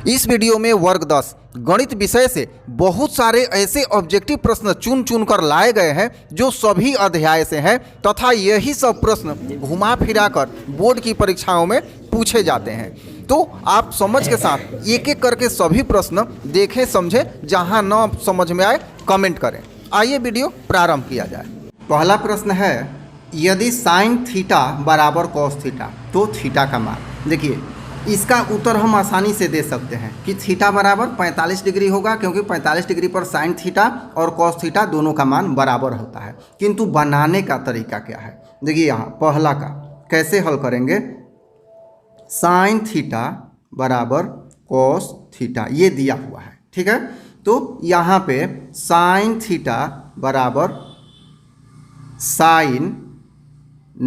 इस वीडियो में वर्ग 10 गणित विषय से बहुत सारे ऐसे ऑब्जेक्टिव प्रश्न चुन चुन कर लाए गए हैं जो सभी अध्याय से हैं तथा यही सब प्रश्न घुमा फिरा कर बोर्ड की परीक्षाओं में पूछे जाते हैं। तो आप समझ के साथ एक एक करके सभी प्रश्न देखें समझें, जहां न समझ में आए कमेंट करें। आइए वीडियो प्रारंभ किया जाए। पहला प्रश्न है, यदि साइन थीटा बराबर कॉस थीटा तो थीटा का मान। देखिए, इसका उत्तर हम आसानी से दे सकते हैं कि थीटा बराबर 45 डिग्री होगा, क्योंकि 45 डिग्री पर साइन थीटा और कॉस थीटा दोनों का मान बराबर होता है। किंतु बनाने का तरीका क्या है? देखिए, यहाँ पहला का कैसे हल करेंगे। साइन थीटा बराबर कॉस थीटा ये दिया हुआ है, ठीक है। तो यहाँ पे साइन थीटा बराबर साइन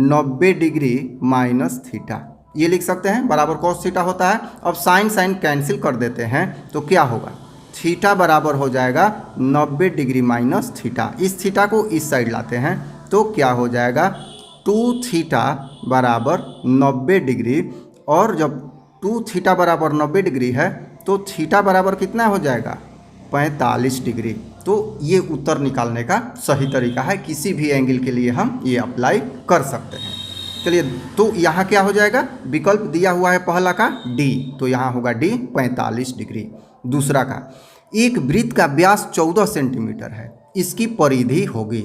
90 डिग्री माइनस थीटा ये लिख सकते हैं, बराबर कॉस थीटा होता है। अब साइन साइन कैंसिल कर देते हैं तो क्या होगा, थीटा बराबर हो जाएगा 90 डिग्री माइनस थीटा। इस थीटा को इस साइड लाते हैं तो क्या हो जाएगा, 2 थीटा बराबर 90 डिग्री। और जब 2 थीटा बराबर 90 डिग्री है तो थीटा बराबर कितना हो जाएगा, 45 डिग्री। तो ये उत्तर निकालने का सही तरीका है, किसी भी एंगल के लिए हम ये अप्लाई कर सकते हैं। चलिए, तो यहाँ क्या हो जाएगा, विकल्प दिया हुआ है पहला का डी, तो यहाँ होगा डी 45 डिग्री। दूसरा का, एक वृत्त का व्यास 14 सेंटीमीटर है, इसकी परिधि होगी।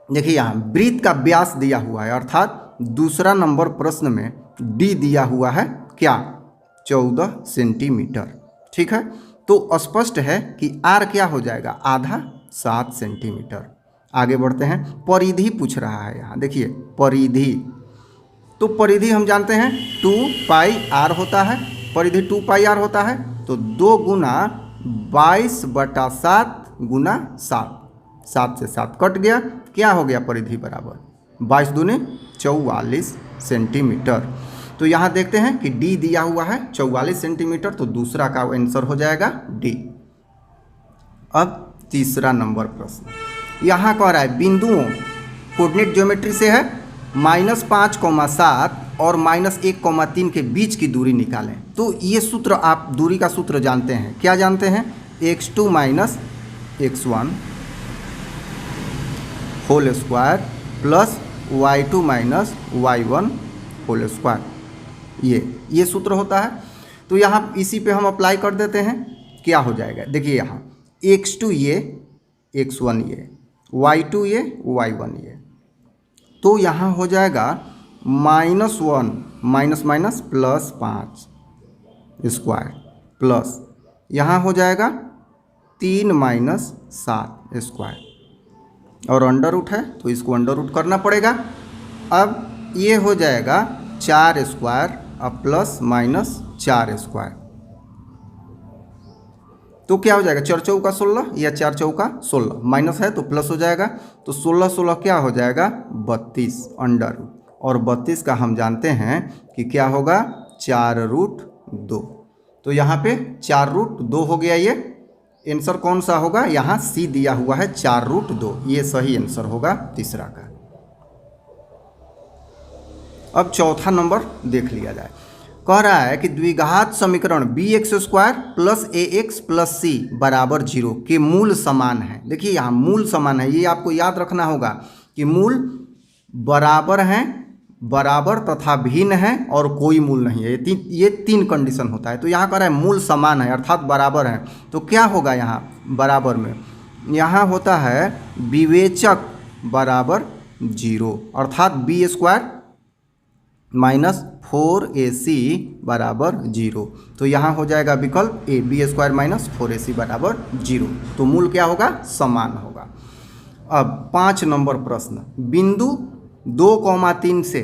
देखिए, यहाँ वृत्त का व्यास दिया हुआ है, अर्थात दूसरा नंबर प्रश्न में डी दिया हुआ है क्या, 14 सेंटीमीटर, ठीक है। तो स्पष्ट है कि आर क्या हो जाएगा, आधा 7 सेंटीमीटर। आगे बढ़ते हैं, परिधि पूछ रहा है यहाँ। देखिए, परिधि, तो परिधि हम जानते हैं 2 पाई आर होता है, परिधि 2 पाई आर होता है। तो 2 गुना 22/7 गुना 7, 7 से 7 कट गया, क्या हो गया परिधि बराबर 22 दूनी 44 सेंटीमीटर। तो यहाँ देखते हैं कि डी दिया हुआ है 44 सेंटीमीटर, तो दूसरा का आंसर हो जाएगा डी। अब तीसरा नंबर प्रश्न यहाँ कह रहा है, बिंदुओं कोऑर्डिनेट ज्योमेट्री से है -5,7 और -1,3 के बीच की दूरी निकालें। तो ये सूत्र, आप दूरी का सूत्र जानते हैं, क्या जानते हैं, x2 - x1 whole square plus y2 - y1 whole square, ये सूत्र होता है। तो यहाँ इसी पे हम अप्लाई कर देते हैं, क्या हो जाएगा। देखिए, यहाँ x2 ये, x1 ये, y2 ये, y1 ये, तो यहाँ हो जाएगा -1 minus minus plus 5 square plus यहाँ हो जाएगा 3 - 7 स्क्वायर, और अंडर रूट है तो इसको अंडर रूट करना पड़ेगा। अब ये हो जाएगा 4 स्क्वायर अब प्लस माइनस 4 स्क्वायर, तो क्या हो जाएगा, 4 चौका 16 या 4 चौका 16, माइनस है तो प्लस हो जाएगा। तो 16 16 क्या हो जाएगा, 32 अंडर रूट, और 32 का हम जानते हैं कि क्या होगा, 4√2। तो यहाँ पे 4√2 हो गया। ये आंसर कौन सा होगा, यहाँ सी दिया हुआ है 4√2, ये सही आंसर होगा तीसरा का। अब चौथा नंबर देख लिया जाए। कह रहा है कि द्विघात समीकरण bx² plus ax plus c बराबर 0 के मूल समान है। देखिए, यहाँ मूल समान है, ये आपको याद रखना होगा कि मूल बराबर हैं, बराबर तथा भिन्न है और कोई मूल नहीं है, ये तीन कंडीशन होता है। तो यहाँ कह रहा है मूल समान है अर्थात बराबर है, तो क्या होगा यहाँ बराबर में, यहाँ होता है विवेचक बराबर 0, अर्थात b² - 4ac बराबर 0। तो यहाँ हो जाएगा विकल्प ए, b² - 4ac बराबर 0। तो मूल क्या होगा, समान होगा। अब 5 नंबर प्रश्न, बिंदु 2,3 से,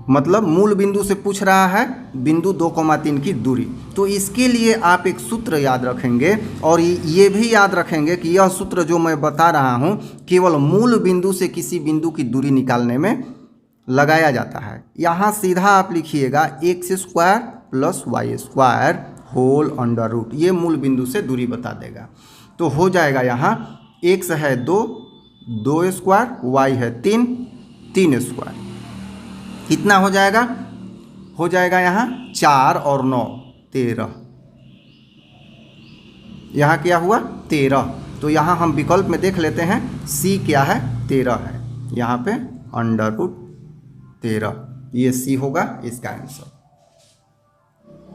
मतलब मूल बिंदु से पूछ रहा है बिंदु 2,3 की दूरी। तो इसके लिए आप एक सूत्र याद रखेंगे, और ये भी याद रखेंगे कि यह सूत्र जो मैं बता रहा हूँ केवल मूल बिंदु से किसी बिंदु की दूरी निकालने में लगाया जाता है। यहाँ सीधा आप लिखिएगा x² plus y² whole under root, ये मूल बिंदु से दूरी बता देगा। तो हो जाएगा यहाँ x है 2, 2 स्क्वायर, y है 3, 3 स्क्वायर, कितना हो जाएगा, हो जाएगा यहाँ 4 और 9, 13। यहाँ क्या हुआ 13, तो यहाँ हम विकल्प में देख लेते हैं सी क्या है 13 है, यहाँ पे √13, ये सी होगा इसका आंसर।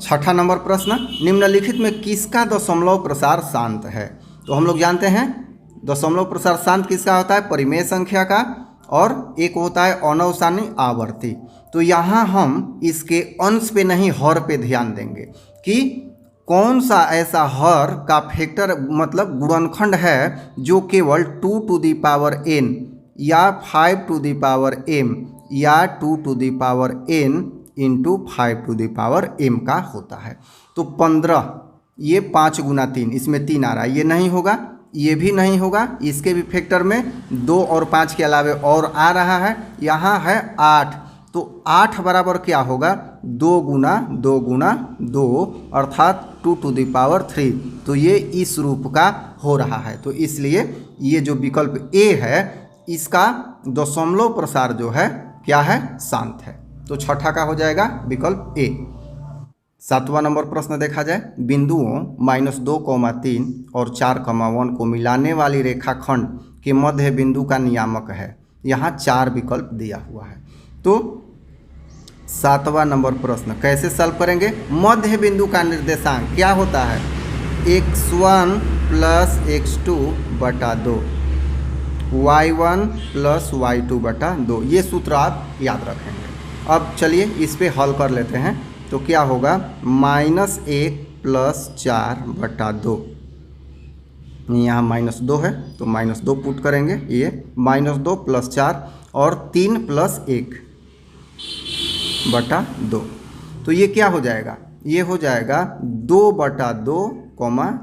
छठा नंबर प्रश्न, निम्नलिखित में किसका दशमलव प्रसार शांत है? तो हम लोग जानते हैं दशमलव प्रसार शांत किसका होता है, परिमेय संख्या का, और एक होता है अनवसानी आवर्ती। तो यहाँ हम इसके अंश पे नहीं हर पे ध्यान देंगे कि कौन सा ऐसा हर का फैक्टर मतलब गुणनखंड है जो केवल 2n या 5m या 2n इंटू 5m का होता है। तो 15 ये 5 गुना 3, इसमें 3 आ रहा है, ये नहीं होगा, ये भी नहीं होगा, इसके भी फैक्टर में 2 और 5 के अलावे और आ रहा है, यहाँ है 8। तो 8 बराबर क्या होगा 2 गुना 2 गुना 2 अर्थात 2⁻3। तो ये इस रूप का हो रहा है। तो इसलिए ये जो विकल्प ए है इसका दशमलव प्रसार जो है क्या है शांत है। तो छठा का हो जाएगा विकल्प ए। सातवां नंबर प्रश्न देखा जाए, बिंदुओं -2, 3 और 4, 1 को मिलाने वाली रेखाखंड के मध्य बिंदु का नियामक है। यहाँ 4 विकल्प दिया हुआ है। तो सातवां नंबर प्रश्न कैसे सॉल्व करेंगे? मध्य बिंदु का निर्देशांक क्या होता है, x1 + x2 बटा 2, y1 + y2 बटा 2। ये सूत्र आप याद रखेंगे। अब चलिए इस पे हल कर लेते हैं। तो क्या होगा -1 + 4 बटा 2, यहाँ -2 है तो -2 पुट करेंगे, ये -2 + 4 और 3 + 1 बटा 2। तो ये क्या हो जाएगा, ये हो जाएगा 2 बटा 2,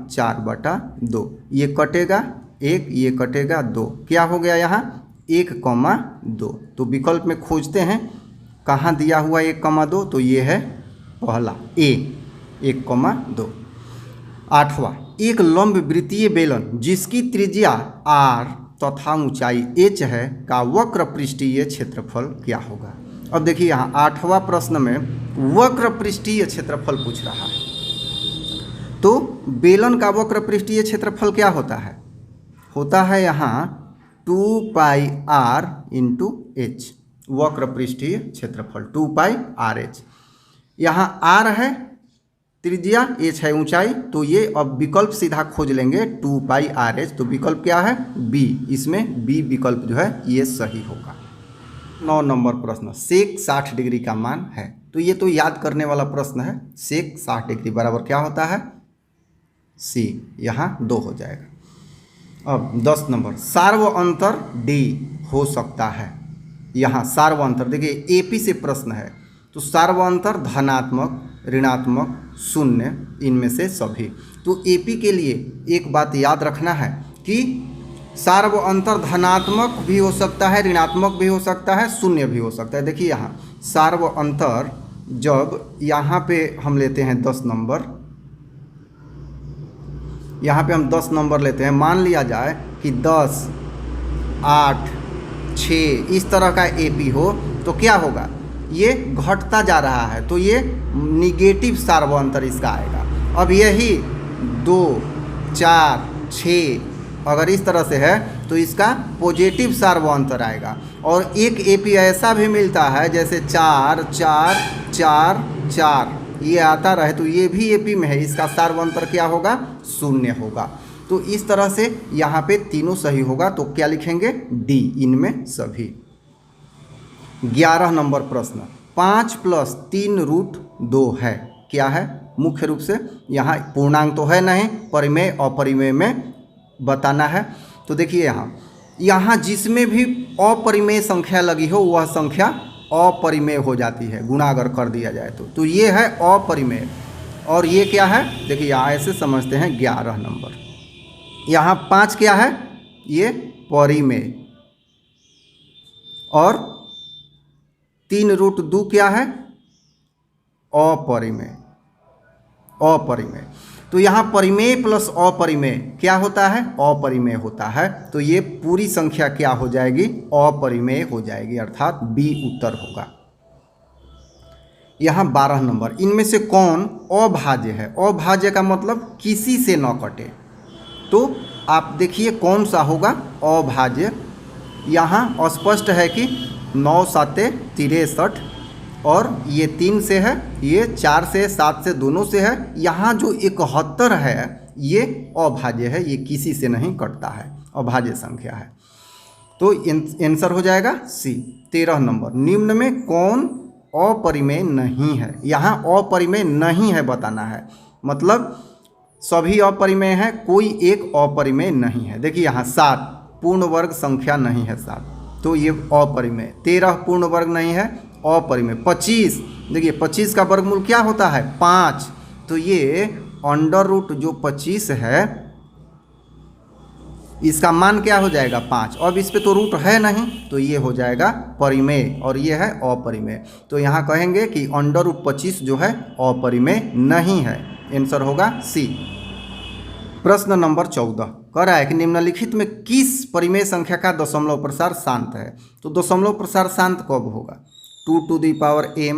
4 बटा 2। ये कटेगा 1, ये कटेगा 2, क्या हो गया यहाँ 1, 2। तो विकल्प में खोजते हैं कहाँ दिया हुआ 1, 2, तो ये है पहला ए 1, 2। आठवां, एक लंब वृत्तीय बेलन जिसकी त्रिज्या r तथा ऊंचाई h है का वक्र पृष्ठीय क्षेत्रफल क्या होगा? अब देखिए यहाँ आठवां प्रश्न में वक्र पृष्ठीय क्षेत्रफल पूछ रहा है। तो बेलन का वक्र पृष्ठीय क्षेत्रफल क्या होता है? होता है यहाँ 2πr × h, वक्र पृष्ठीय क्षेत्रफल 2πrh। यहाँ r है त्रिज्या, h है ऊंचाई, तो ये अब विकल्प सीधा खोज लेंगे 2πrh। तो विकल्प क्या है बी, इसमें बी विकल्प जो है ये सही होगा। 9 नंबर प्रश्न, सेक 60 डिग्री का मान है। तो ये तो याद करने वाला प्रश्न है। सेक 60 डिग्री बराबर क्या होता है सी, यहाँ 2 हो जाएगा। अब 10 नंबर, सार्व अंतर डी हो सकता है। यहाँ सार्व अंतर देखिए एपी से प्रश्न है, तो सार्व अंतर धनात्मक, ऋणात्मक, शून्य, इनमें से सभी। तो एपी के लिए एक बात याद रखना है कि सार्व अंतर धनात्मक भी हो सकता है, ऋणात्मक भी हो सकता है, शून्य भी हो सकता है। देखिए यहाँ सार्व अंतर जब यहाँ पे हम लेते हैं 10 नंबर, यहाँ पे हम 10 नंबर लेते हैं, मान लिया जाए कि 10, 8, 6 इस तरह का एपी हो, तो क्या होगा ये घटता जा रहा है, तो ये निगेटिव सार्व अंतर इसका आएगा। अब यही 2, 4, 6 अगर इस तरह से है तो इसका पॉजिटिव सार्व अंतर आएगा। और एक एपी ऐसा भी मिलता है जैसे 4, 4, 4, 4 ये आता रहे, तो ये भी एपी में है, इसका सार्व अंतर क्या होगा 0 होगा। तो इस तरह से यहाँ पे तीनों सही होगा। तो क्या लिखेंगे डी, इनमें सभी। 11 नंबर प्रश्न, 5 + 3√2 है, क्या है? मुख्य रूप से यहाँ पूर्णांक तो है नहीं, परिमेय अपरिमेय में बताना है। तो देखिए यहाँ जिसमें भी अपरिमेय संख्या लगी हो वह संख्या अपरिमेय हो जाती है, गुणा अगर कर दिया जाए तो ये है अपरिमेय। और ये क्या है देखिए यहाँ ऐसे समझते हैं 11 नंबर। यहाँ 5 क्या है ये परिमेय, और 3√2 क्या है अपरिमेय। अपरिमेय, तो यहाँ परिमेय प्लस अपरिमेय क्या होता है अपरिमेय होता है। तो ये पूरी संख्या क्या हो जाएगी अपरिमेय हो जाएगी, अर्थात बी उत्तर होगा। यहाँ 12 नंबर, इनमें से कौन अभाज्य है? अभाज्य का मतलब किसी से न कटे। तो आप देखिए कौन सा होगा अभाज्य। यहाँ स्पष्ट है कि 9 7 63 और ये 3 से है, ये 4 से 7 से दोनों से है। यहाँ जो 71 है ये अभाज्य है, ये किसी से नहीं कटता है, अभाज्य संख्या है। तो आंसर हो जाएगा सी। 13 नंबर, निम्न में कौन अपरिमेय नहीं है? यहाँ अपरिमेय नहीं है बताना है, मतलब सभी अपरिमेय है, कोई एक अपरिमेय नहीं है। देखिए यहाँ 7 पूर्ण वर्ग संख्या नहीं है 7, तो ये अपरिमेय। 13 पूर्ण वर्ग नहीं है, अपरिमेय। 25, देखिए 25 का वर्गमूल क्या होता है? 5, तो ये अंडर रूट जो 25 है इसका मान क्या हो जाएगा? 5। अब इस पे तो रूट है नहीं, तो ये हो जाएगा परिमेय और ये है अपरिमेय। तो यहाँ कहेंगे कि अंडर रूट 25 जो है अपरिमेय नहीं है। आंसर होगा सी। प्रश्न नंबर 14 कह रहा है कि निम्नलिखित में किस परिमेय संख्या का दशमलव प्रसार शांत है? तो दशमलव प्रसार शांत कब होगा? 2 to the power m,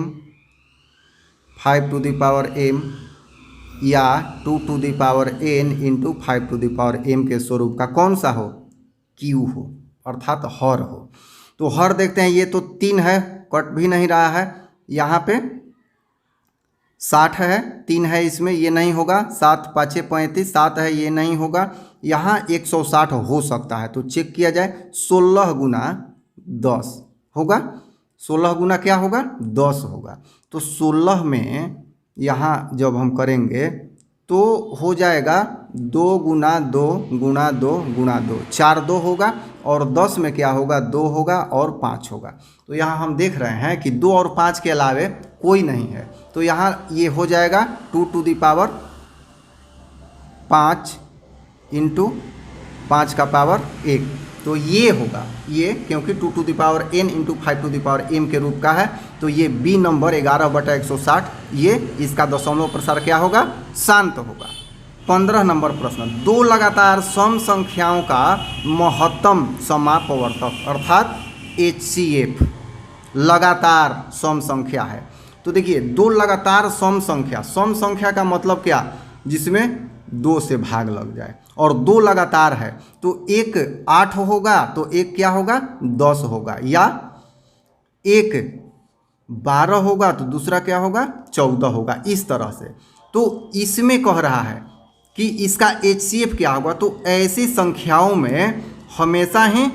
5 to the power m या 2 to the power n into 5 to the power m के स्वरूप का कौन सा हो? Q हो, अर्थात हर हो। तो हर देखते हैं, ये तो 3 है, कट भी नहीं रहा है। यहाँ पे 60 है, 3 है इसमें, ये नहीं होगा। 7 5 35, 7 है, ये नहीं होगा। यहाँ 160 हो सकता है, तो चेक किया जाए। 16 गुना 10 होगा, 16 गुना क्या होगा? 10 होगा। तो 16 में यहाँ जब हम करेंगे तो हो जाएगा 2 गुना 2 गुना 2 गुना 2, 4 2 होगा, और 10 में क्या होगा? 2 होगा और 5 होगा। तो यहाँ हम देख रहे हैं कि 2 और 5 के अलावे कोई नहीं है, तो यहाँ ये हो जाएगा 2 to the power 5 इंटू 5 का पावर 1। तो ये होगा, ये क्योंकि 2 to the power n into 5 to the power m के रूप का है, तो ये बी नंबर 11/160, ये इसका दशमलव प्रसार क्या होगा? शांत होगा। 15 नंबर प्रश्न, 2 लगातार सम संख्याओं का महत्तम समापवर्तक अर्थात HCF लगातार सम संख्या है। तो देखिए 2 लगातार सम संख्या का मतलब क्या? जिसमें 2 से भाग लग जाए, और 2 लगातार है तो एक 8 होगा, तो एक क्या होगा? 10 होगा, या एक 12 होगा तो दूसरा क्या होगा? 14 होगा, इस तरह से। तो इसमें कह रहा है कि इसका HCF क्या होगा? तो ऐसी संख्याओं में हमेशा ही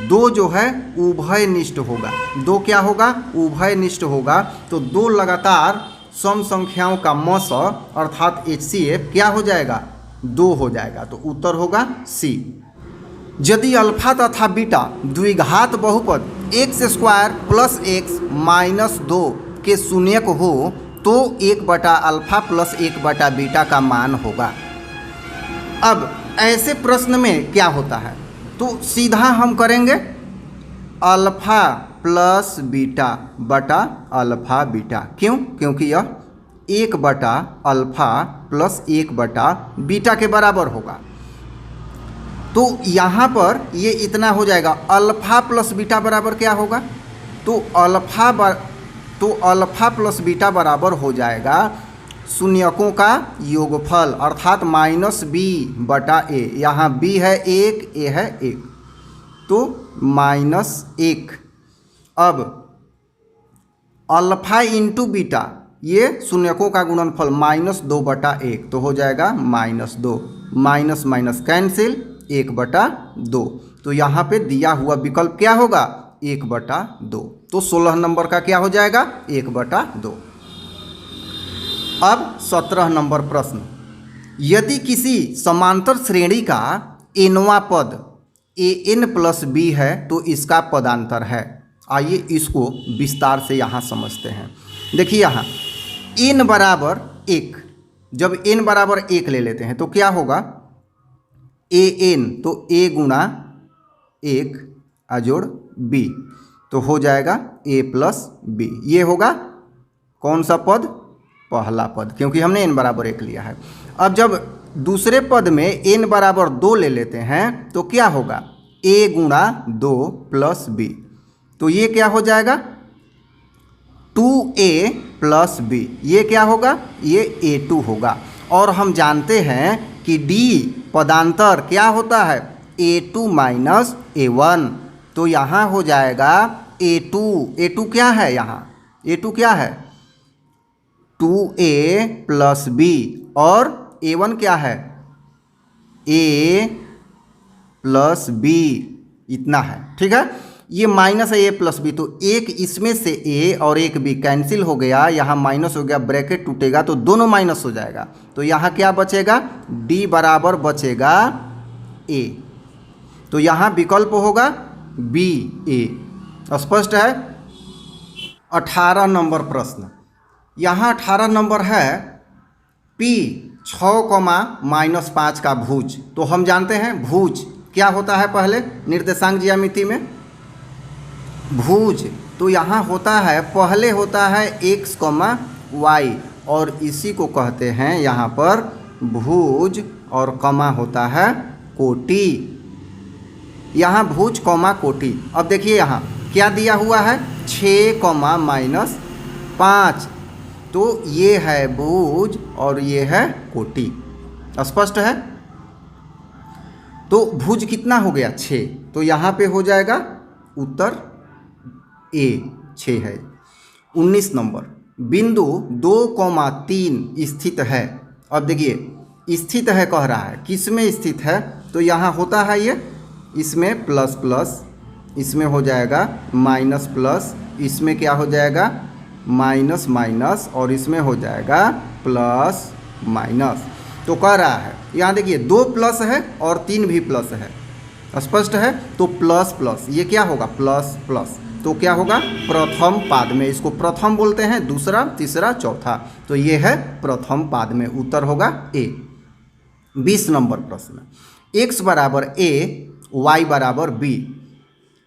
2 जो है उभयनिष्ठ होगा। 2 क्या होगा? उभयनिष्ठ होगा। तो 2 लगातार सम संख्याओं का मस अर्थात HCF क्या हो जाएगा? 2 हो जाएगा। तो उत्तर होगा सी। यदि अल्फा तथा बीटा द्विघात बहुपद x² प्लस x माइनस 2 के शून्यक हो तो 1/अल्फा प्लस 1/बीटा का मान होगा। अब ऐसे प्रश्न में क्या होता है? तो सीधा हम करेंगे अल्फा प्लस बीटा बटा अल्फा बीटा। क्यों? क्योंकि यह 1/अल्फा प्लस 1/बीटा के बराबर होगा। तो यहाँ पर ये इतना हो जाएगा। अल्फा प्लस बीटा बराबर क्या होगा? तो अल्फा प्लस बीटा बराबर हो जाएगा शून्यकों का योगफल अर्थात -b/a। यहाँ b है 1, a है 1, तो -1। अब अल्फा इंटू बीटा, ये शून्यकों का गुणनफल -2/1, तो हो जाएगा -2, माइनस माइनस कैंसिल 1/2। तो यहाँ पे दिया हुआ विकल्प क्या होगा? 1/2। तो 16 नंबर का क्या हो जाएगा? 1/2। अब 17 नंबर प्रश्न, यदि किसी समांतर श्रेणी का nवां पद an प्लस b है तो इसका पदांतर है। आइए इसको विस्तार से यहाँ समझते हैं। देखिए यहाँ n बराबर 1, जब n बराबर 1 ले लेते हैं तो क्या होगा? an, तो a गुणा 1 अजोड़ b, तो हो जाएगा a प्लस b। ये होगा कौन सा पद? पहला पद, क्योंकि हमने n बराबर 1 लिया है। अब जब दूसरे पद में n बराबर 2 ले लेते हैं तो क्या होगा? a गुणा 2 प्लस b, तो ये क्या हो जाएगा? 2a प्लस बी, ये क्या होगा, ये a2 होगा। और हम जानते हैं कि d पदांतर क्या होता है, a2 माइनस a1, तो यहाँ हो जाएगा a2 क्या है, यहाँ a2 क्या है 2a प्लस बी, और a1 क्या है a प्लस बी, इतना है। ठीक है, ये माइनस है a प्लस बी, तो एक इसमें से a और एक b कैंसिल हो गया, यहाँ माइनस हो गया, ब्रैकेट टूटेगा तो दोनों माइनस हो जाएगा, तो यहाँ क्या बचेगा, d बराबर बचेगा a, तो यहाँ विकल्प होगा बी a। स्पष्ट है। 18 नंबर प्रश्न, यहाँ 18 नंबर है p 6, -5 का भुज। तो हम जानते हैं भुज क्या होता है, पहले निर्देशांक ज्यामिति में भुज, तो यहाँ होता है, पहले होता है x, y, और इसी को कहते हैं यहाँ पर भुज, और कमा होता है कोटि। यहाँ भुज कॉमा कोटि। अब देखिए यहाँ क्या दिया हुआ है, 6, -5, तो ये है भुज और ये है कोटि। स्पष्ट है। तो भुज कितना हो गया, 6, तो यहाँ पे हो जाएगा उत्तर ए 6 है। 19 नंबर, बिंदु 2,3 स्थित है। अब देखिए स्थित है कह रहा है, किस में स्थित है, तो यहाँ होता है ये, इसमें प्लस प्लस, इसमें हो जाएगा माइनस प्लस, इसमें क्या हो जाएगा माइनस माइनस, और इसमें हो जाएगा प्लस माइनस। तो कह रहा है यहाँ देखिए 2 प्लस है और 3 भी प्लस है। स्पष्ट है। तो प्लस प्लस ये क्या होगा, प्लस प्लस, तो क्या होगा प्रथम पाद में, इसको प्रथम बोलते हैं, दूसरा तीसरा चौथा, तो ये है प्रथम पाद में, उत्तर होगा ए। 20 नंबर प्रश्न, x बराबर a, y बराबर b,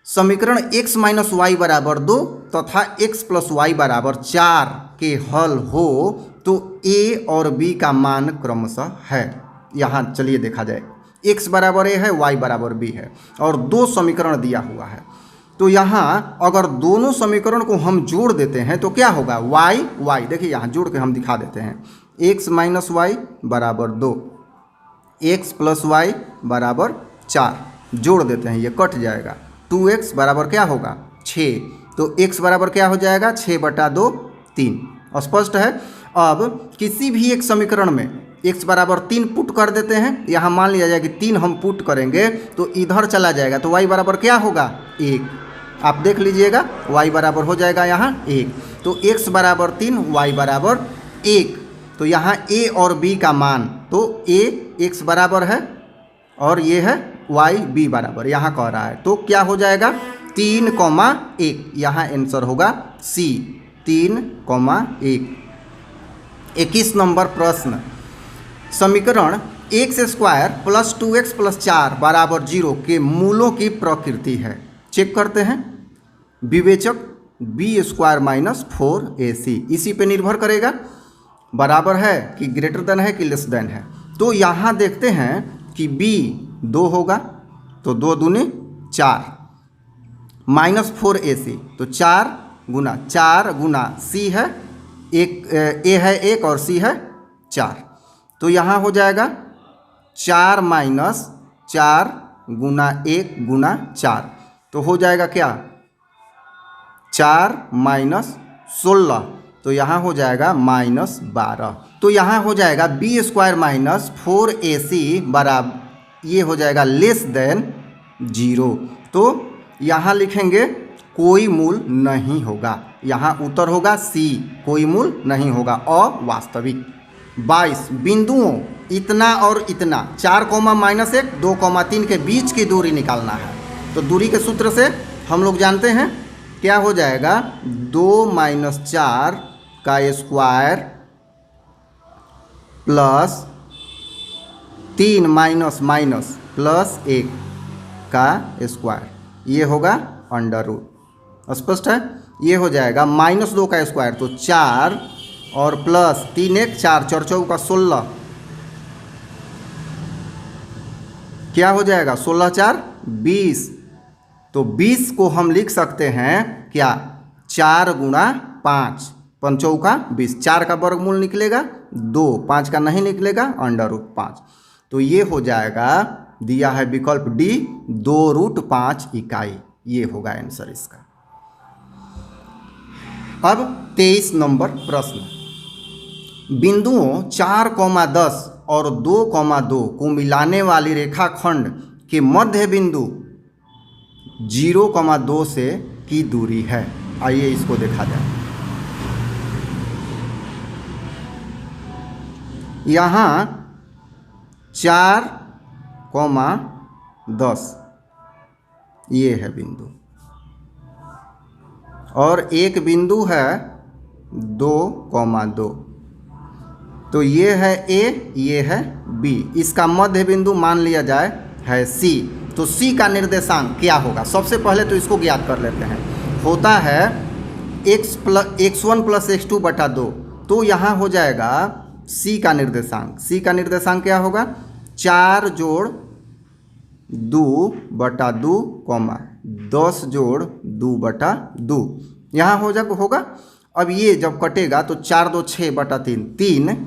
समीकरण x माइनस वाई बराबर 2 तथा x प्लस वाई बराबर 4 के हल हो तो a और b का मान क्रमशः है। यहाँ चलिए देखा जाए, x बराबर a है, y बराबर b है, और 2 समीकरण दिया हुआ है। तो यहाँ अगर दोनों समीकरण को हम जोड़ देते हैं तो क्या होगा, y, देखिए यहाँ जोड़ के हम दिखा देते हैं, x माइनस वाई बराबर 2, x प्लस वाई बराबर 4, जोड़ देते हैं, ये कट जाएगा, 2x बराबर क्या होगा 6, तो x बराबर क्या हो जाएगा 6/2 3। स्पष्ट है। अब किसी भी एक समीकरण में x बराबर 3 पुट कर देते हैं, यहाँ मान लिया जाए कि 3 हम पुट करेंगे तो इधर चला जाएगा, तो y बराबर क्या होगा 1, आप देख लीजिएगा y बराबर हो जाएगा यहाँ 1, तो x बराबर 3 y बराबर 1, तो यहाँ a और b का मान, तो a x बराबर है और ये है y b बराबर, यहाँ कह रहा है, तो क्या हो जाएगा 3,1, यहाँ आंसर होगा C 3,1। 21 नंबर प्रश्न, समीकरण x² प्लस 2x प्लस 4 बराबर 0 के मूलों की प्रकृति है। चेक करते हैं, विवेचक b² माइनस 4ac, इसी पे निर्भर करेगा, बराबर है कि ग्रेटर देन है कि लेस देन है। तो यहाँ देखते हैं कि b 2 होगा, तो 2 दूनी 4, माइनस 4ac, तो 4 गुना c है, एक a है 1 और c है 4, तो यहाँ हो जाएगा 4 माइनस 4 गुना 1 गुना 4, तो हो जाएगा क्या 4 माइनस 16, तो यहाँ हो जाएगा माइनस 12, तो यहाँ हो जाएगा b² माइनस 4ac बराबर, ये हो जाएगा लेस देन 0, तो यहाँ लिखेंगे कोई मूल नहीं होगा, यहाँ उत्तर होगा C, कोई मूल नहीं होगा, अवास्तविक। 22 बिंदुओं इतना और इतना 4, -1 2,3 के बीच की दूरी निकालना है। तो दूरी के सूत्र से हम लोग जानते हैं क्या हो जाएगा 2 - 4 का स्क्वायर प्लस 3 माइनस प्लस 1 का स्क्वायर, ये होगा अंडर रूट। स्पष्ट है। ये हो जाएगा -2 का स्क्वायर, तो 4 और प्लस 3 1 4, 4 4 16, क्या हो जाएगा 16 4 20, तो 20 को हम लिख सकते हैं क्या 4 गुणा 5, 5 चौका 20, 4 का वर्गमूल निकलेगा 2, 5 का नहीं निकलेगा √5। तो ये हो जाएगा, दिया है विकल्प डी 2√5 इकाई, ये होगा आंसर इसका। अब 23 नंबर प्रश्न, बिंदुओं 4,10 और 2,2 को मिलाने वाली रेखाखंड के मध्य बिंदु 0,2 से की दूरी है। आइए इसको देखा जाए। यहाँ 4,10 ये है बिंदु और एक बिंदु है 2,2, तो ये है ए, ये है बी। इसका मध्य बिंदु मान लिया जाए है सी, तो सी का निर्देशांक क्या होगा? सबसे पहले तो इसको ज्ञात कर लेते हैं। होता है x1 + x2 बटा 2, तो यहाँ हो जाएगा सी का निर्देशांक। सी का निर्देशांक क्या होगा? 4 जोड़ 2 बटा 2, 10 जोड़ 2 बटा 2, यहाँ होगा। अब ये जब कटेगा तो 4 2 6 बटा 3, 3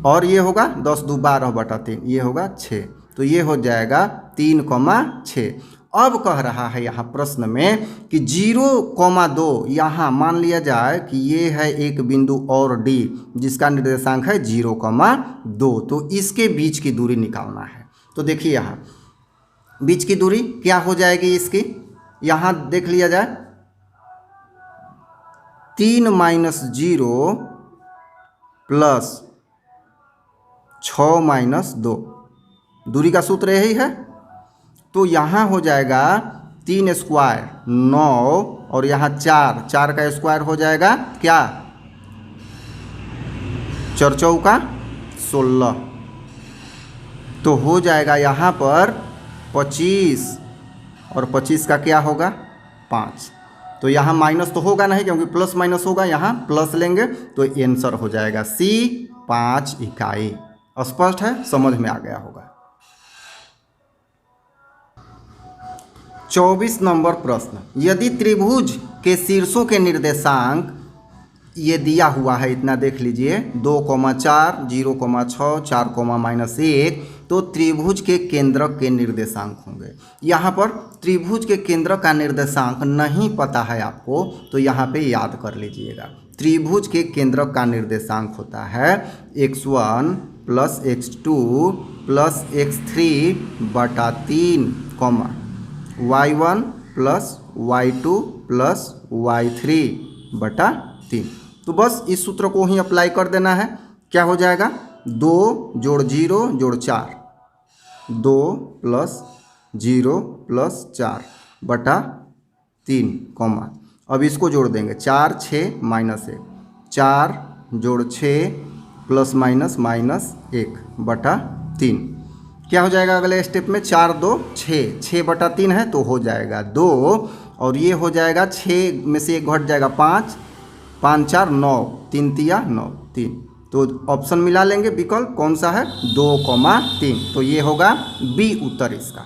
और ये होगा 10 2 12 बटा 3, ये होगा 6, तो ये हो जाएगा 3,6। अब कह रहा है यहाँ प्रश्न में कि 0,2 यहाँ मान लिया जाए कि ये है एक बिंदु और डी जिसका निर्देशांक है 0,2, तो इसके बीच की दूरी निकालना है। तो देखिए यहाँ बीच की दूरी क्या हो जाएगी इसकी, यहाँ देख लिया जाए 3 - 0 + 6 - 2, दूरी का सूत्र यही है। तो यहाँ हो जाएगा 3 स्क्वायर 9 और यहाँ 4 का स्क्वायर हो जाएगा क्या, 4 चौका 16, तो हो जाएगा यहाँ पर 25 और 25 का क्या होगा 5। तो यहाँ माइनस तो होगा नहीं क्योंकि प्लस माइनस होगा, यहाँ प्लस लेंगे तो आंसर हो जाएगा सी 5 इकाई। स्पष्ट है, समझ में आ गया होगा। 24 नंबर प्रश्न, यदि त्रिभुज के शीर्षों के निर्देशांक ये दिया हुआ है, इतना देख लीजिए 2,4 0,6 4,-1, तो त्रिभुज के केंद्रक के निर्देशांक होंगे। यहाँ पर त्रिभुज के केंद्रक का निर्देशांक नहीं पता है आपको, तो यहाँ पे याद कर लीजिएगा। त्रिभुज के केंद्रक का निर्देशांक होता है x1 + x2 + x3 बटा 3, y1 + y2 + y3 बटा 3। तो बस इस सूत्र को ही अप्लाई कर देना है। क्या हो जाएगा 2 जोड़ 0 जोड़ 4, 2 + 0 + 4 बटा 3, अब इसको जोड़ देंगे 4 6 -1, 4 जोड़ 6 ± -1 बटा 3। क्या हो जाएगा अगले स्टेप में 4 2 6, 6 बटा 3 है तो हो जाएगा 2, और ये हो जाएगा 6 में से 1 घट जाएगा 5, 5 4 9, 3 तिया 9, 3। तो ऑप्शन मिला लेंगे, विकल्प कौन सा है 2,3, तो ये होगा बी उत्तर इसका।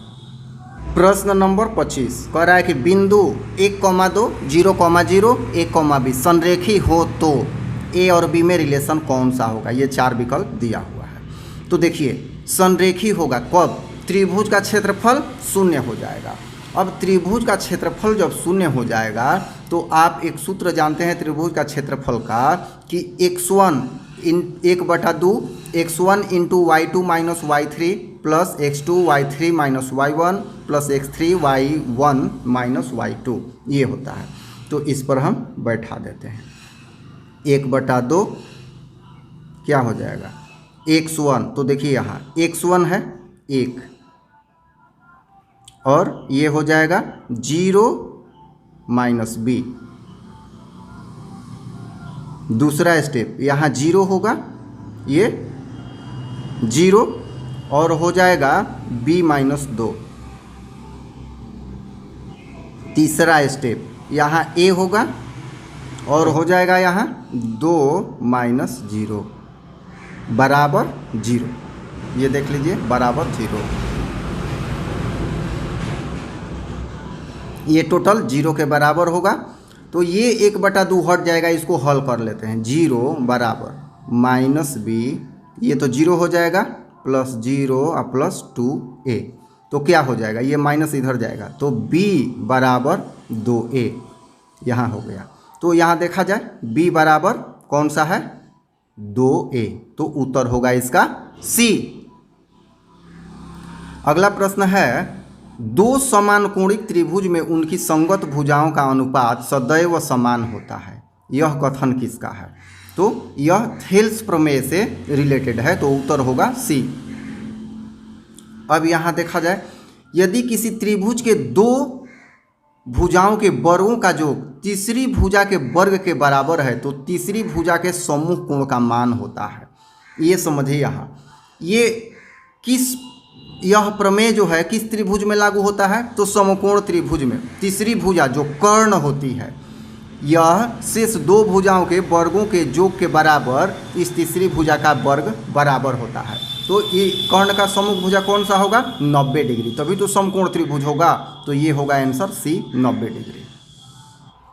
प्रश्न नंबर 25 कह रहा है कि बिंदु 1,2 0,0 1,20 संरेखी हो तो ए और बी में रिलेशन कौन सा होगा? ये 4 विकल्प दिया हुआ है। तो देखिए संरेखी होगा कब? त्रिभुज का क्षेत्रफल 0 हो जाएगा। अब त्रिभुज का क्षेत्रफल जब 0 हो जाएगा तो आप एक सूत्र जानते हैं त्रिभुज का क्षेत्रफल का कि x1 1/2 x1 × y2 - y3 + x2 y3 - y1 + x3 y1 - y2 ये होता है। तो इस पर हम बैठा देते हैं 1/2 क्या हो जाएगा x1, तो देखिए यहाँ x1 है 1 और ये हो जाएगा 0 - b। दूसरा स्टेप यहाँ 0 होगा, ये 0 और हो जाएगा b - 2। तीसरा स्टेप यहाँ a होगा और हो जाएगा यहाँ 2 - 0 बराबर 0। ये देख लीजिए बराबर 0। ये टोटल 0 के बराबर होगा। तो ये 1/2 हट जाएगा, इसको हल कर लेते हैं। 0 बराबर -b, ये तो 0 हो जाएगा, +0 और +2a, तो क्या हो जाएगा, ये माइनस इधर जाएगा, तो b बराबर 2a यहाँ हो गया। तो यहाँ देखा जाए b बराबर कौन सा है, 2a, तो उत्तर होगा इसका C। अगला प्रश्न है, दो समान कोणिक त्रिभुज में उनकी संगत भुजाओं का अनुपात सदैव समान होता है, यह कथन किसका है? तो यह थेल्स प्रमेय से रिलेटेड है, तो उत्तर होगा C। अब यहाँ देखा जाए, यदि किसी त्रिभुज के दो भुजाओं के वर्गों का योग तीसरी भुजा के वर्ग के बराबर है, तो तीसरी भुजा के सम्मुख कोण का मान होता है। ये समझिए यहाँ, यह प्रमेय जो है किस त्रिभुज में लागू होता है? तो समकोण त्रिभुज में तीसरी भुजा जो कर्ण होती है, यह शेष दो भुजाओं के वर्गों के योग के बराबर इस तीसरी भुजा का वर्ग बराबर होता है। तो ये कर्ण का सम्मुख भुजा कौन सा होगा? 90 डिग्री, तभी तो समकोण त्रिभुज होगा। तो ये होगा आंसर C, 90 डिग्री।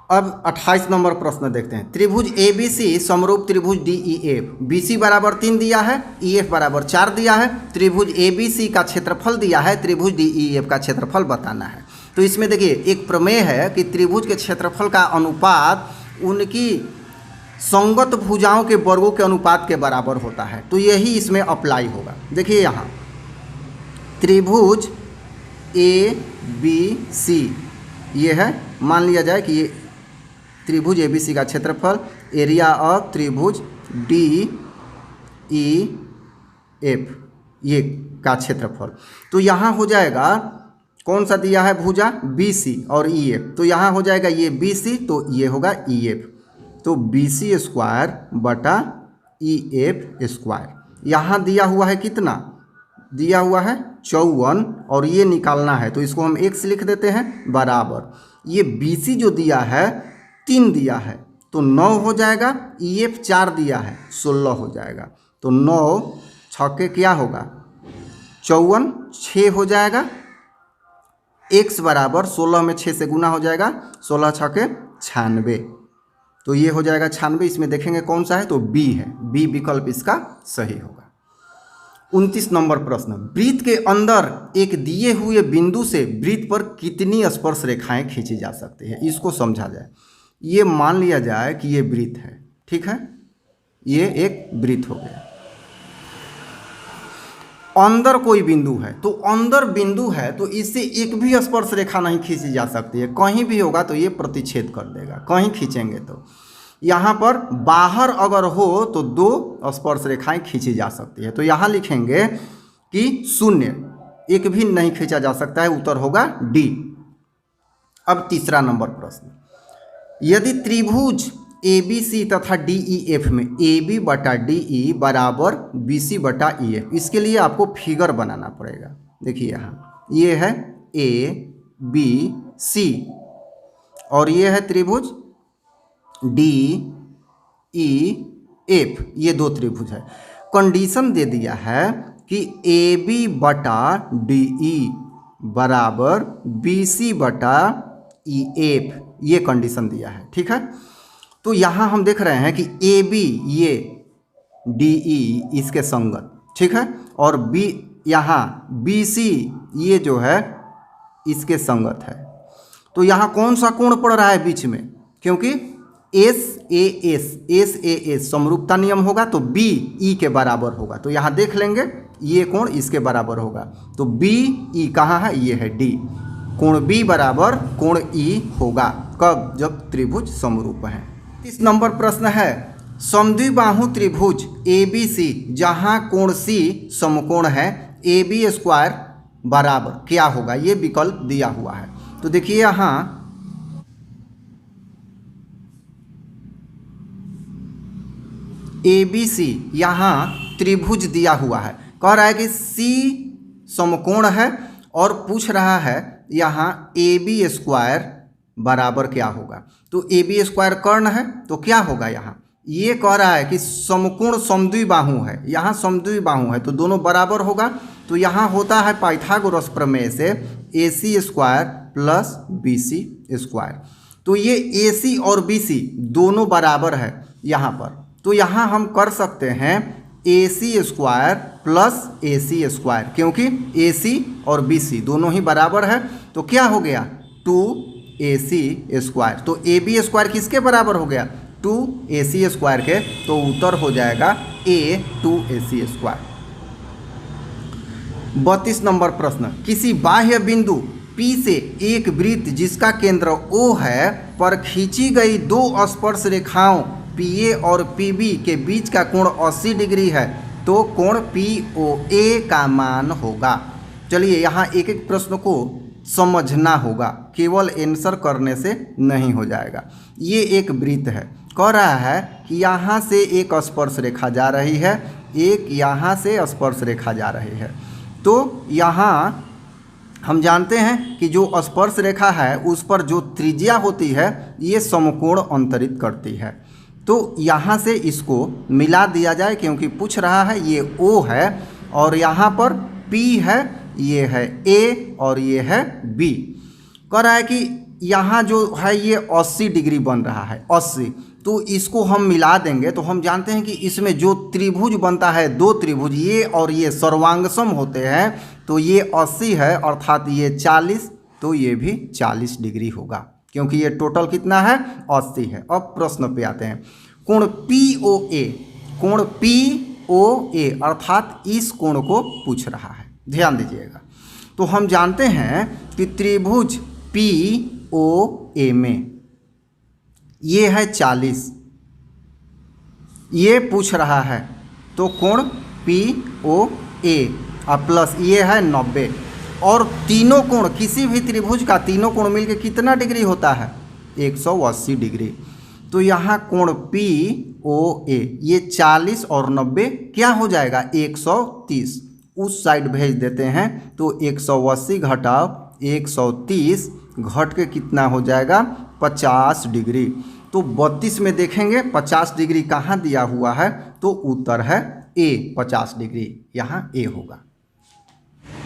अब 28 नंबर प्रश्न देखते हैं। त्रिभुज ABC समरूप त्रिभुज DEF, BC बराबर 3 दिया है, EF बराबर 4 दिया है। त्रिभुज ABC का क्षेत्रफल दिया है, त्रिभुज DEF का क्षेत्रफल बताना है। तो इसमें देखिए एक प्रमेय है कि त्रिभुज के क्षेत्रफल का अनुपात उनकी संगत भुजाओं के वर्गों के अनुपात के बराबर होता है, तो यही इसमें अप्लाई होगा। देखिए यहाँ त्रिभुज ABC ये है, मान लिया जाए कि ये त्रिभुज ABC का क्षेत्रफल, एरिया ऑफ त्रिभुज DEF ये का क्षेत्रफल। तो यहाँ हो जाएगा कौन सा दिया है भुजा? BC और EF, तो यहाँ हो जाएगा ये BC, तो ये होगा EF, तो BC स्क्वायर बटा EF स्क्वायर। यहाँ दिया हुआ है कितना? दिया हुआ है 54, और ये निकालना है, तो इसको हम x लिख देते हैं बराबर, ये BC जो दिया है 3 दिया है, तो 9 हो जाएगा। EF 4 दिया है, 16 हो जाएगा। तो 9 छक्के क्या होगा? 54, 6 हो जाएगा। x बराबर 16 में 6 से गुना हो जाएगा, 16 छक्के 96, तो ये हो जाएगा 96। इसमें देखेंगे कौन सा है, तो B है, B विकल्प इसका सही होगा। 29 नंबर प्रश्न, वृत्त के अंदर एक दिए हुए बिंदु से वृत्त पर कितनी स्पर्श रेखाएं खींची जा सकती है, इसको समझा जाए। ये मान लिया जाए कि ये वृत्त है, ठीक है, ये एक वृत्त हो गया। अंदर कोई बिंदु है, तो अंदर बिंदु है तो इससे एक भी स्पर्श रेखा नहीं खींची जा सकती है। कहीं भी होगा तो ये प्रतिच्छेद कर देगा, कहीं खींचेंगे तो। यहाँ पर बाहर अगर हो तो 2 स्पर्श रेखाएं खींची जा सकती है, तो यहाँ लिखेंगे कि 0, एक भी नहीं खींचा जा सकता है, उत्तर होगा D। अब तीसरा नंबर प्रश्न, यदि त्रिभुज ABC तथा DEF में AB बटा DE बराबर BC बटा EF, इसके लिए आपको फिगर बनाना पड़ेगा। देखिए यहाँ ये है ABC और ये है त्रिभुज DEF, ये 2 त्रिभुज है। कंडीशन दे दिया है कि AB बटा DE बराबर BC बटा EF, ये कंडीशन दिया है, ठीक है। तो यहाँ हम देख रहे हैं कि AB ये DE इसके संगत, ठीक है, और B यहाँ BC ये जो है इसके संगत है। तो यहाँ कौन सा कोण पड़ रहा है बीच में? क्योंकि SAS समरूपता नियम होगा, तो BE के बराबर होगा, तो यहाँ देख लेंगे ये कोण इसके बराबर होगा। तो BE कहाँ है? ये है D। कोण B बराबर कोण E होगा कब? जब त्रिभुज समरूप है। 30 नंबर प्रश्न है, समद्विबाहु त्रिभुज ABC जहाँ कोण C समकोण है, AB स्क्वायर बराबर क्या होगा? ये विकल्प दिया हुआ है। तो देखिए यहाँ ABC यहाँ त्रिभुज दिया हुआ है, कह रहा है कि C समकोण है और पूछ रहा है यहाँ AB स्क्वायर बराबर क्या होगा। तो AB स्क्वायर कर्ण है, तो क्या होगा? यहाँ ये कह रहा है कि समकोण समद्विबाहु है, यहाँ समद्विबाहु है तो दोनों बराबर होगा। तो यहाँ होता है पाइथागोरस प्रमेय से AC square plus BC square. तो ये AC और BC दोनों बराबर है यहाँ पर, तो यहाँ हम कर सकते हैं AC square plus AC square, क्योंकि AC और BC दोनों ही बराबर है। तो क्या हो गया 2AC स्क्वायर। तो AB स्क्वायर किसके बराबर हो गया 2AC स्क्वायर के, तो उत्तर हो जाएगा A 2AC स्क्वायर। 32 नंबर प्रश्न, किसी बाह्य बिंदु P से एक वृत्त जिसका केंद्र O है पर खींची गई दो स्पर्श रेखाओं PA और PB के बीच का कोण 80 डिग्री है, तो कोण POA का मान होगा। चलिए यहाँ एक एक प्रश्न को समझना होगा, केवल आंसर करने से नहीं हो जाएगा। ये एक वृत्त है, कह रहा है कि यहाँ से एक स्पर्श रेखा जा रही है, एक यहाँ से स्पर्श रेखा जा रही है। तो यहाँ हम जानते हैं कि जो स्पर्श रेखा है उस पर जो त्रिज्या होती है ये समकोण अंतरित करती है। तो यहाँ से इसको मिला दिया जाए, क्योंकि पूछ रहा है ये O है और यहाँ पर P है, ये है A और ये है B। कह रहा है कि यहाँ जो है ये 80 डिग्री बन रहा है 80, तो इसको हम मिला देंगे तो हम जानते हैं कि इसमें जो त्रिभुज बनता है, दो त्रिभुज ये और ये सर्वांगसम होते हैं, तो ये 80 है अर्थात ये 40, तो ये भी 40 डिग्री होगा, क्योंकि ये टोटल कितना है 80 है। अब प्रश्न पे आते हैं, कोण POA, कोण POA अर्थात इस कोण को पूछ रहा है, ध्यान दीजिएगा। तो हम जानते हैं कि त्रिभुज POA में ये है 40, ये पूछ रहा है, तो कोण POA और प्लस ये है 90, और तीनों कोण किसी भी त्रिभुज का तीनों कोण मिलके कितना डिग्री होता है 180 डिग्री। तो यहाँ कोण POA ये 40 और 90 क्या हो जाएगा 130, उस साइड भेज देते हैं, तो 180 घटाओ 130 घट के कितना हो जाएगा 50 डिग्री। तो 32 में देखेंगे 50 डिग्री कहाँ दिया हुआ है, तो उत्तर है A 50 डिग्री, यहाँ A होगा।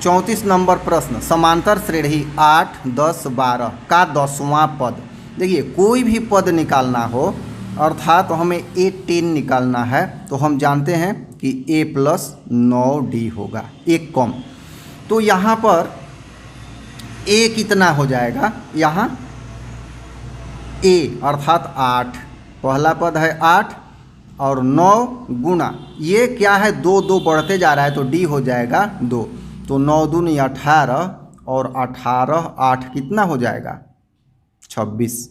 34 नंबर प्रश्न, समांतर श्रेणी 8, 10, 12 का 10वां पद। देखिए कोई भी पद निकालना हो अर्थात तो हमें A10 निकालना है, तो हम जानते हैं कि A प्लस 9D होगा, एक कम। तो यहाँ पर A कितना हो जाएगा, यहाँ A अर्थात 8, पहला पद है 8 और 9 गुना ये क्या है 2 2 बढ़ते जा रहा है, तो D हो जाएगा 2, तो 9 दूनी 18 और 18 8 कितना हो जाएगा 26,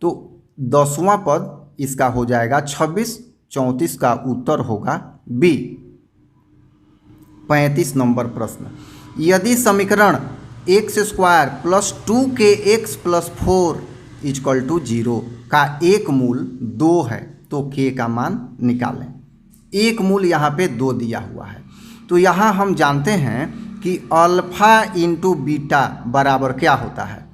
तो 10वां पद इसका हो जाएगा 26, 34 का उत्तर होगा B। 35 नंबर प्रश्न, यदि समीकरण x square plus 2kx plus 4 equal to 0 का एक मूल 2 है, तो k का मान निकालें। एक मूल यहाँ पे 2 दिया हुआ है, तो यहाँ हम जानते हैं कि अल्फा इंटू बीटा बराबर क्या होता है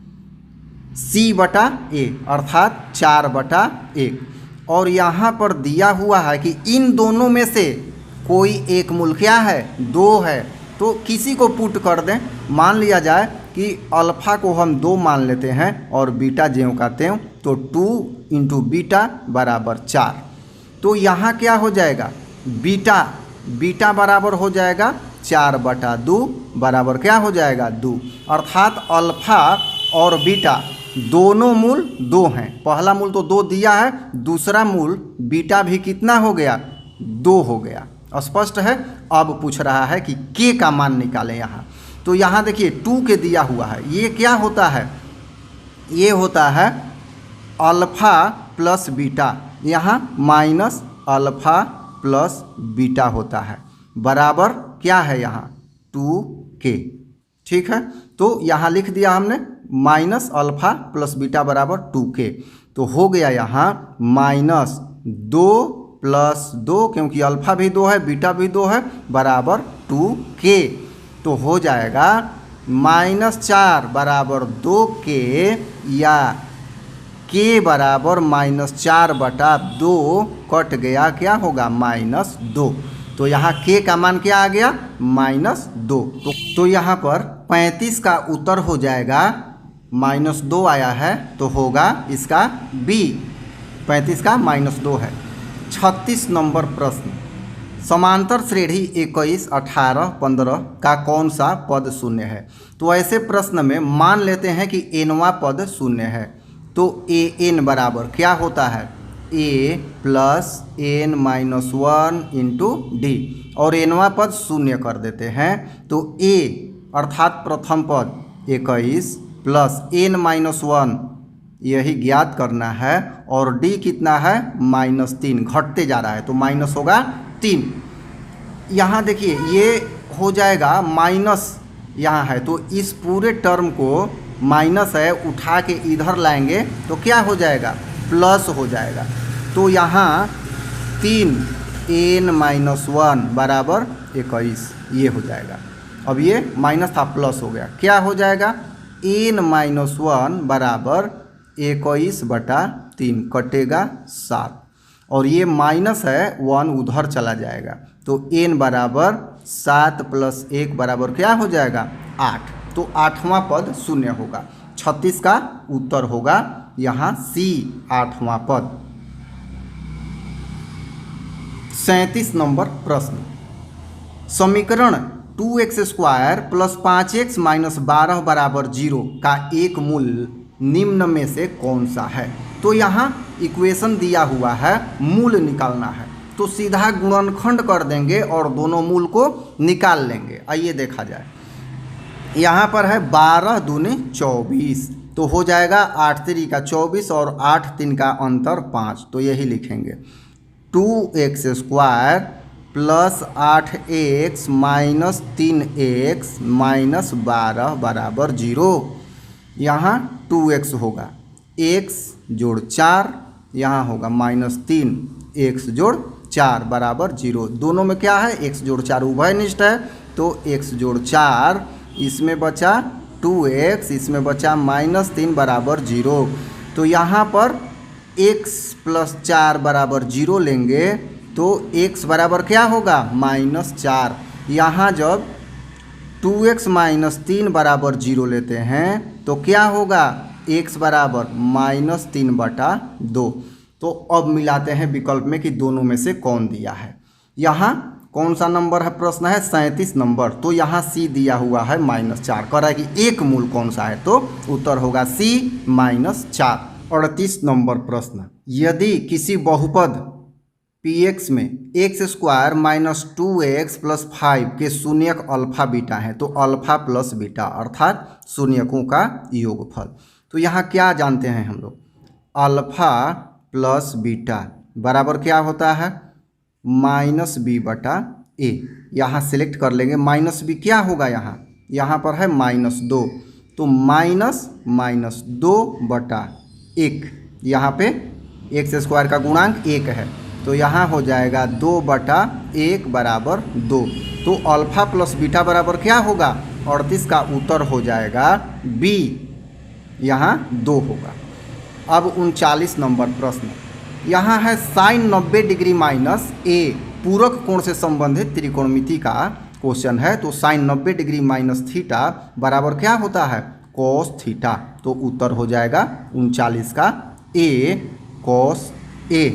C/A अर्थात 4/1, और यहाँ पर दिया हुआ है कि इन दोनों में से कोई एक मूल क्या है 2 है, तो किसी को पुट कर दें। मान लिया जाए कि अल्फ़ा को हम 2 मान लेते हैं और बीटा ज्यों का त्यों, तो 2 इंटू बीटा बराबर 4, तो यहाँ क्या हो जाएगा बीटा बराबर हो जाएगा 4/2 बराबर क्या हो जाएगा 2, अर्थात अल्फ़ा और बीटा दोनों मूल 2 हैं। पहला मूल तो 2 दिया है, दूसरा मूल बीटा भी कितना हो गया 2 हो गया, स्पष्ट है। अब पूछ रहा है कि k का मान निकालें यहाँ, तो यहाँ देखिए 2 के दिया हुआ है, ये क्या होता है ये होता है अल्फ़ा प्लस बीटा, यहाँ माइनस अल्फ़ा प्लस बीटा होता है, बराबर क्या है यहाँ 2k, ठीक है। तो यहाँ लिख दिया हमने माइनस अल्फ़ा प्लस बीटा बराबर 2k, तो हो गया यहाँ -2 + 2, क्योंकि अल्फ़ा भी 2 है बीटा भी 2 है, बराबर 2k, तो हो जाएगा -4 बराबर 2k, या k बराबर -4/2 कट गया क्या होगा -2, तो यहाँ k का मान क्या आ गया -2। तो यहाँ पर 35 का उत्तर हो जाएगा -2 आया है तो होगा इसका बी। 35 का -2 है। 36 नंबर प्रश्न, समांतर श्रेणी 21, 18, 15 का कौन सा पद शून्य है? तो ऐसे प्रश्न में मान लेते हैं कि nवां पद शून्य है, तो an बराबर क्या होता है? a plus n-1 into D, और nवां पद शून्य कर देते हैं, तो a अर्थात प्रथम पद 21 प्लस n-1 यही ज्ञात करना है, और d कितना है? -3, घटते जा रहा है तो माइनस होगा 3। यहाँ देखिए ये हो जाएगा माइनस, यहाँ है तो इस पूरे टर्म को माइनस है उठा के इधर लाएंगे तो क्या हो जाएगा? प्लस हो जाएगा। तो यहाँ 3n-1 बराबर 21 ये हो जाएगा। अब ये माइनस था प्लस हो गया, क्या हो जाएगा? n-1 बराबर 21/3 कटेगा 7, और ये माइनस है 1 उधर चला जाएगा, तो n बराबर 7 + 1 बराबर क्या हो जाएगा? 8। तो 8वां पद शून्य होगा। 36 का उत्तर होगा यहाँ सी, 8वां पद। 37 नंबर प्रश्न, समीकरण 2x² + 5x - 12 बराबर 0 का एक मूल निम्न में से कौन सा है? तो यहाँ इक्वेशन दिया हुआ है, मूल निकालना है, तो सीधा गुणनखंड कर देंगे और दोनों मूल को निकाल लेंगे। आइए देखा जाए, यहाँ पर है 12 दूनी 24, तो हो जाएगा 8 3 का 24 और 8 3 का अंतर 5, तो यही लिखेंगे 2x² + 8x - 3x - 12 बराबर 0। यहाँ 2x होगा, x जोड़ 4, यहाँ होगा -3 x जोड़ 4 बराबर 0। दोनों में क्या है? x जोड़ 4 उभयनिष्ठ है, तो x जोड़ 4, इसमें बचा 2x, इसमें बचा -3 बराबर 0। तो यहाँ पर x + 4 बराबर 0 लेंगे तो x बराबर क्या होगा? -4। यहाँ जब 2x - 3 बराबर 0 लेते हैं तो क्या होगा? x बराबर -3/2। तो अब मिलाते हैं विकल्प में कि दोनों में से कौन दिया है। यहाँ कौन सा नंबर है? प्रश्न है 37 नंबर, तो यहाँ C दिया हुआ है -4। कह रहा है कि एक मूल कौन सा है, तो उत्तर होगा C -4। 38 नंबर प्रश्न, यदि किसी बहुपद px में x² - 2x + 5 के शून्यक अल्फा बीटा है, तो अल्फा प्लस बीटा अर्थात शून्यकों का योगफल। तो यहाँ क्या जानते हैं हम लोग? अल्फा प्लस बीटा बराबर क्या होता है? -b/a। यहाँ सिलेक्ट कर लेंगे, -b क्या होगा? यहाँ पर है -2, तो -2/1। यहाँ पे x² का गुणांक 1 है, तो यहाँ हो जाएगा 2/1 बराबर 2। तो अल्फा प्लस बीटा बराबर क्या होगा? 38 का उत्तर हो जाएगा B, यहाँ 2 होगा। अब 39 नंबर प्रश्न, यहाँ है sin 90 डिग्री माइनस a पूरक कोण से संबंधित त्रिकोणमिति का क्वेश्चन है। तो sin 90 डिग्री माइनस थीटा बराबर क्या होता है? cos theta. तो उत्तर हो जाएगा 39 का a, cos a।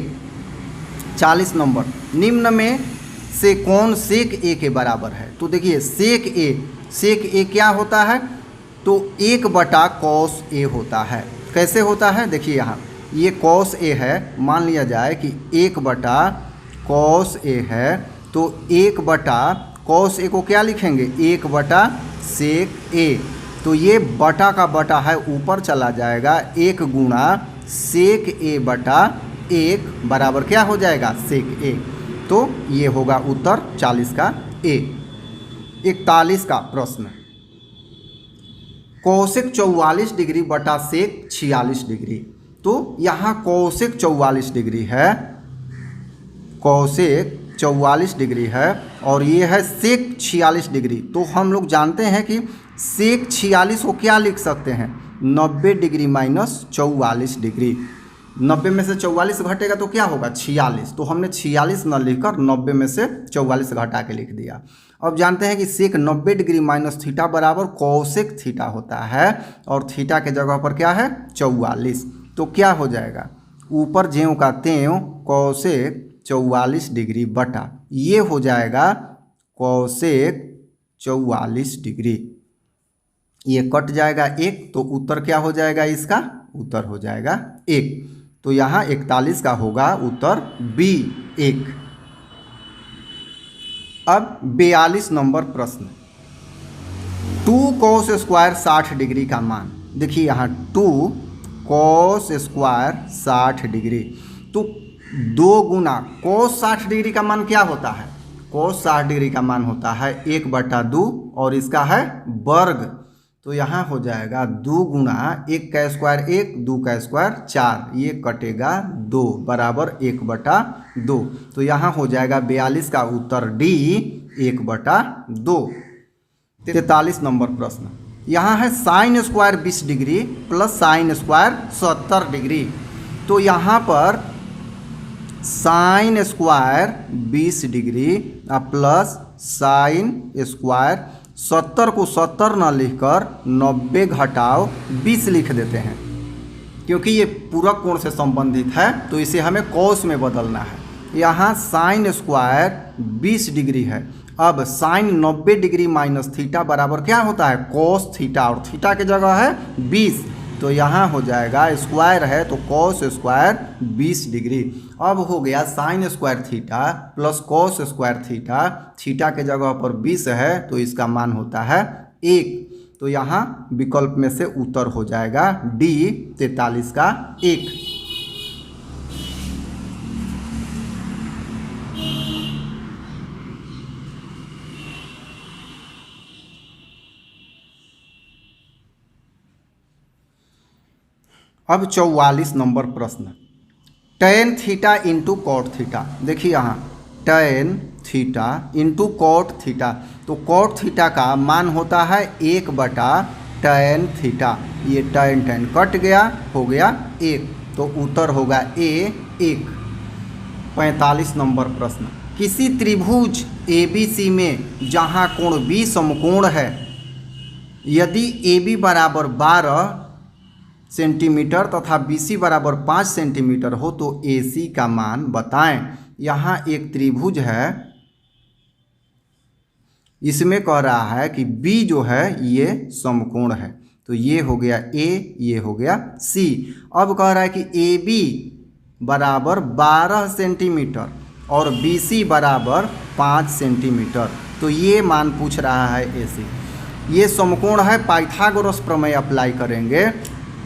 40 नंबर, निम्न में से कौन sec a के बराबर है? तो देखिए sec a क्या होता है? तो 1/cos a होता है। कैसे होता है? देखिए यहाँ ये cos a है, मान लिया जाए कि 1/cos a है, तो 1/cos a को क्या लिखेंगे? 1/sec a। तो ये बटा का बटा है ऊपर चला जाएगा, 1 गुणा sec a/1 बराबर क्या हो जाएगा? sec a। तो ये होगा उत्तर 40 का a। 41 का प्रश्न, कोसेक 44 डिग्री बटा सेक 46 डिग्री। तो यहाँ कोसेक 44 डिग्री है, कोसेक 44 डिग्री है और ये है सेक 46 डिग्री। तो हम लोग जानते हैं कि सेक 46 को क्या लिख सकते हैं? 90 डिग्री माइनस 44 डिग्री। 90 में से 44 घटेगा तो क्या होगा 46। तो हमने 46 न लिखकर 90 में से 44 घटा के लिख दिया। अब जानते हैं कि सेक 90 डिग्री माइनस थीटा बराबर कोसेक थीटा होता है और थीटा के जगह पर क्या है 44। तो क्या हो जाएगा ऊपर ज्यों का त्यों कोसेक 44 डिग्री बटा ये हो जाएगा कोसेक 44 डिग्री। ये कट जाएगा 1 तो उत्तर क्या हो जाएगा इसका उत्तर हो जाएगा 1। तो यहाँ 41 का होगा उत्तर बी 1। अब 42 नंबर प्रश्न 2 cos स्क्वायर 60 डिग्री का मान। देखिए यहाँ 2 cos स्क्वायर 60 डिग्री तो 2 गुना cos 60 डिग्री का मान क्या होता है cos 60 डिग्री का मान होता है 1/2 और इसका है वर्ग। तो यहाँ हो जाएगा 2 गुना 1 का स्क्वायर 1 2 का स्क्वायर 4 ये कटेगा 2 बराबर 1/2। तो यहाँ हो जाएगा 42 का उत्तर डी 1/2। 43 नंबर प्रश्न यहाँ है sine square 20 degree plus sine square 70 degree. तो यहाँ पर sine square 20 degree plus sine square 70 को 70 न लिखकर 90 घटाओ 20 लिख देते हैं क्योंकि ये पूरक कोण से संबंधित है तो इसे हमें कॉस में बदलना है। यहाँ साइन स्क्वायर 20 डिग्री है। अब साइन 90 डिग्री माइनस थीटा बराबर क्या होता है कॉस थीटा और थीटा की जगह है 20। तो यहाँ हो जाएगा स्क्वायर है तो कॉस स्क्वायर 20 डिग्री। अब हो गया sine square theta plus cos square theta theta के जगह पर 20 है तो इसका मान होता है 1। तो यहाँ विकल्प में से उत्तर हो जाएगा डी 43 का 1। अब 44 नंबर प्रश्न tan theta into cot theta. देखिए यहाँ tan theta into cot theta cot theta थीटा का मान होता है 1/tan थीटा। ये टेन टेन कट गया हो गया 1 तो उत्तर होगा ए 1। 45 नंबर प्रश्न किसी त्रिभुज ABC में जहाँ कोण B समकोण है यदि AB बराबर 12 सेंटीमीटर तथा BC बराबर 5 सेंटीमीटर हो तो AC का मान बताएं। यहाँ एक त्रिभुज है इसमें कह रहा है कि B जो है ये समकोण है तो ये हो गया A ये हो गया C। अब कह रहा है कि AB बराबर 12 सेंटीमीटर और BC बराबर 5 सेंटीमीटर तो ये मान पूछ रहा है AC। ये समकोण है पाइथागोरस प्रमेय अप्लाई करेंगे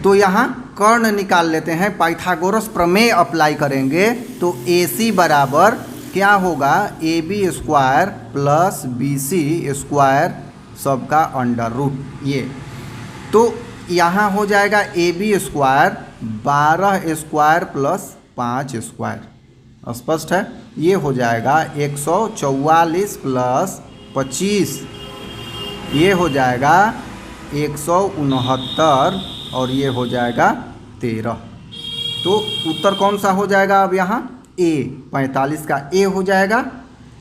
तो यहाँ कर्ण निकाल लेते हैं। पाइथागोरस प्रमेय अप्लाई करेंगे तो AC बराबर क्या होगा AB square plus BC square सबका अंडर रूट ये। तो यहाँ हो जाएगा AB square 12 square plus 5 square स्पष्ट है। ये हो जाएगा 144 प्लस 25 ये हो जाएगा 169 और ये हो जाएगा 13। तो उत्तर कौन सा हो जाएगा अब यहाँ A 45 का A हो जाएगा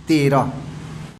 13।